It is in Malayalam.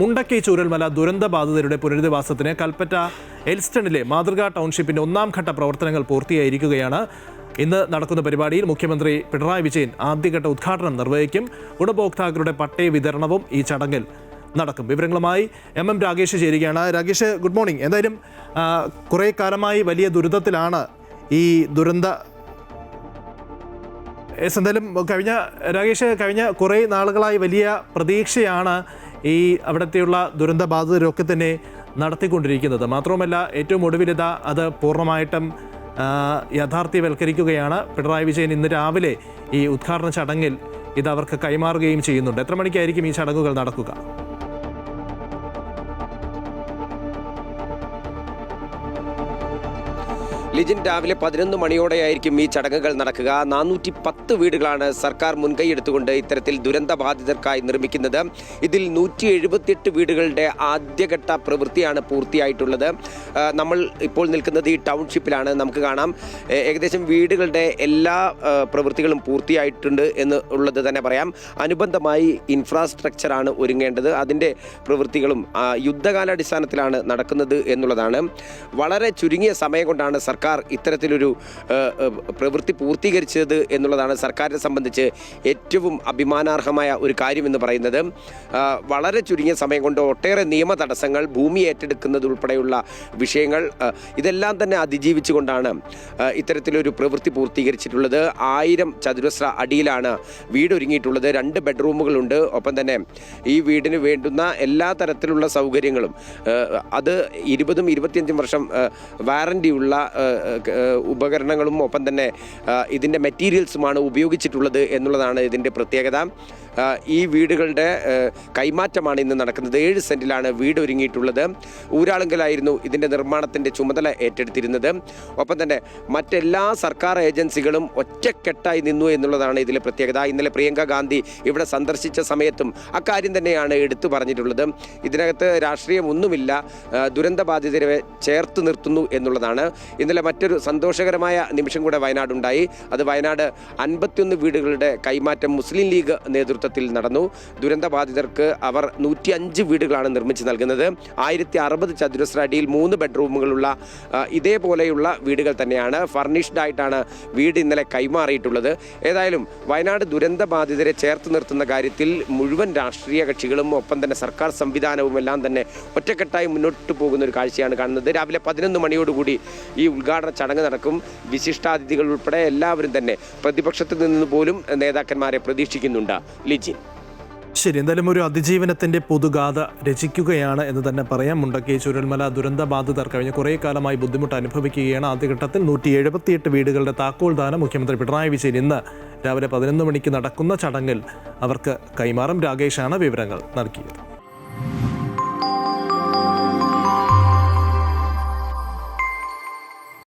മുണ്ടക്കൈ ചൂരൽമല ദുരന്ത ബാധിതരുടെ പുനരധിവാസത്തിന് കൽപ്പറ്റ എൽസ്റ്റണിലെ മാതൃകാ ടൗൺഷിപ്പിന്റെ 1ാം ഘട്ട പ്രവർത്തനങ്ങൾ പൂർത്തിയായിരിക്കുകയാണ്. ഇന്ന് നടക്കുന്ന പരിപാടിയിൽ മുഖ്യമന്ത്രി പിണറായി വിജയൻ ആദ്യഘട്ട ഉദ്ഘാടനം നിർവഹിക്കും. ഗുണഭോക്താക്കളുടെ പട്ടയ വിതരണവും ഈ ചടങ്ങിൽ നടക്കും. വിവരങ്ങളുമായി എം രാഗേഷ് ചേരുകയാണ്. Ragesh, good morning. എന്തായാലും കുറേ കാലമായി വലിയ ദുരിതത്തിലാണ് ഈ ദുരന്ത എന്തായാലും കഴിഞ്ഞ കുറേ നാളുകളായി വലിയ പ്രതീക്ഷയാണ് ഈ അവിടത്തെയുള്ള ദുരന്ത ബാധിതരൊക്കെ തന്നെ നടത്തിക്കൊണ്ടിരിക്കുന്നത്. മാത്രവുമല്ല, ഏറ്റവും ഒടുവിലിത അത് പൂർണ്ണമായിട്ടും യാഥാർത്ഥ്യവൽക്കരിക്കുകയാണ്. പിണറായി വിജയൻ ഇന്ന് രാവിലെ ഈ ഉദ്ഘാടന ചടങ്ങിൽ ഇത് അവർക്ക് കൈമാറുകയും ചെയ്യുന്നുണ്ട്. എത്ര മണിക്കായിരിക്കും ഈ ചടങ്ങുകൾ നടക്കുക? ലിജിൻ, രാവിലെ 11 മണിയോടെയായിരിക്കും ഈ ചടങ്ങുകൾ നടക്കുക. 410 വീടുകളാണ് സർക്കാർ മുൻകൈയെടുത്തുകൊണ്ട് ഇത്തരത്തിൽ ദുരന്ത ബാധിതർക്കായി നിർമ്മിക്കുന്നത്. ഇതിൽ 178 വീടുകളുടെ ആദ്യഘട്ട പ്രവൃത്തിയാണ് പൂർത്തിയായിട്ടുള്ളത്. നമ്മൾ ഇപ്പോൾ നിൽക്കുന്നത് ഈ ടൗൺഷിപ്പിലാണ്. നമുക്ക് കാണാം ഏകദേശം വീടുകളുടെ എല്ലാ പ്രവൃത്തികളും പൂർത്തിയായിട്ടുണ്ട് എന്നുള്ളത് തന്നെ പറയാം. അനുബന്ധമായി ഇൻഫ്രാസ്ട്രക്ചറാണ് ഒരുങ്ങേണ്ടത്. അതിൻ്റെ പ്രവൃത്തികളും യുദ്ധകാലാടിസ്ഥാനത്തിലാണ് നടക്കുന്നത് എന്നുള്ളതാണ്. വളരെ ചുരുങ്ങിയ സമയം കൊണ്ടാണ് സർക്കാർ ഇത്തരത്തിലൊരു പ്രവൃത്തി പൂർത്തീകരിച്ചത് എന്നുള്ളതാണ് സർക്കാരിനെ സംബന്ധിച്ച് ഏറ്റവും അഭിമാനാർഹമായ ഒരു കാര്യമെന്ന് പറയുന്നത്. വളരെ ചുരുങ്ങിയ സമയം കൊണ്ട് ഒട്ടേറെ നിയമ തടസ്സങ്ങൾ, ഭൂമി ഏറ്റെടുക്കുന്നത് ഉൾപ്പെടെയുള്ള വിഷയങ്ങൾ ഇതെല്ലാം തന്നെ അതിജീവിച്ചുകൊണ്ടാണ് ഇത്തരത്തിലൊരു പ്രവൃത്തി പൂർത്തീകരിച്ചിട്ടുള്ളത്. 1000 ചതുരശ്ര അടിയിലാണ് വീട് ഒരുങ്ങിയിട്ടുള്ളത്. 2 ബെഡ്റൂമുകളുണ്ട്. ഒപ്പം തന്നെ ഈ വീടിന് വേണ്ടുന്ന എല്ലാ തരത്തിലുള്ള സൗകര്യങ്ങളും അത് 20ഉം 25ഉം വർഷം വാറണ്ടിയുള്ള ഉപകരണങ്ങളും ഒപ്പം തന്നെ ഇതിൻ്റെ മെറ്റീരിയൽസുമാണ് ഉപയോഗിച്ചിട്ടുള്ളത് എന്നുള്ളതാണ് ഇതിൻ്റെ പ്രത്യേകത. ഈ വീടുകളുടെ കൈമാറ്റമാണ് ഇന്ന് നടക്കുന്നത്. 7 സെൻറ്റിലാണ് വീട് ഒരുങ്ങിയിട്ടുള്ളത്. ഊരാളുങ്കലായിരുന്നു ഇതിൻ്റെ നിർമ്മാണത്തിൻ്റെ ചുമതല ഏറ്റെടുത്തിരുന്നത്. ഒപ്പം തന്നെ മറ്റെല്ലാ സർക്കാർ ഏജൻസികളും ഒറ്റക്കെട്ടായി നിന്നു എന്നുള്ളതാണ് ഇതിലെ പ്രത്യേകത. ഇന്നലെ പ്രിയങ്ക ഗാന്ധി ഇവിടെ സന്ദർശിച്ച സമയത്തും അക്കാര്യം തന്നെയാണ് എടുത്തു പറഞ്ഞിട്ടുള്ളത്. ഇതിനകത്ത് രാഷ്ട്രീയം ഒന്നുമില്ല, ദുരന്തബാധിതരെ ചേർത്ത് നിർത്തുന്നു എന്നുള്ളതാണ്. ഇന്നലെ മറ്റൊരു സന്തോഷകരമായ നിമിഷം കൂടെ വയനാടുണ്ടായി. അത് വയനാട് 51 വീടുകളുടെ കൈമാറ്റം മുസ്ലിം ലീഗ് നേതൃത്വത്തിൽ നടന്നു. ദുരന്തബാധിതർക്ക് അവർ 105 വീടുകളാണ് നിർമ്മിച്ച് നൽകുന്നത്. 1060 ചതുരശ്ര അടിയിൽ 3 ബെഡ്റൂമുകളുള്ള ഇതേപോലെയുള്ള വീടുകൾ തന്നെയാണ്. ഫർണിഷ്ഡ് ആയിട്ടാണ് വീട് ഇന്നലെ കൈമാറിയിട്ടുള്ളത്. ഏതായാലും വയനാട് ദുരന്തബാധിതരെ ചേർത്ത് നിർത്തുന്ന കാര്യത്തിൽ മുഴുവൻ രാഷ്ട്രീയ കക്ഷികളും ഒപ്പം തന്നെ സർക്കാർ സംവിധാനവും എല്ലാം തന്നെ ഒറ്റക്കെട്ടായി മുന്നോട്ട് പോകുന്ന ഒരു കാഴ്ചയാണ് കാണുന്നത്. രാവിലെ 11 മണിയോടുകൂടി ഈ ഉദ്ഘാടന ചടങ്ങ് നടക്കും. വിശിഷ്ടാതിഥികൾ ഉൾപ്പെടെ എല്ലാവരും തന്നെ പ്രതിപക്ഷത്ത് നിന്ന് പോലും നേതാക്കന്മാരെ പ്രതീക്ഷിക്കുന്നുണ്ട്. ലിജിൻ, ശരി, എന്തായാലും ഒരു അതിജീവനത്തിൻ്റെ പൊതുഗാഥ രചിക്കുകയാണ് എന്ന് തന്നെ പറയാം. മുണ്ടക്കൈ ചൂരൽമല ദുരന്ത ബാധിതർ കഴിഞ്ഞ കുറേ കാലമായി ബുദ്ധിമുട്ട് അനുഭവിക്കുകയാണ്. ആദ്യഘട്ടത്തിൽ 178 വീടുകളുടെ താക്കോൽ ദാനം മുഖ്യമന്ത്രി പിണറായി വിജയൻ ഇന്ന് രാവിലെ 11 മണിക്ക് നടക്കുന്ന ചടങ്ങിൽ അവർക്ക് കൈമാറും. രാഗേഷാണ് വിവരങ്ങൾ നൽകിയത്.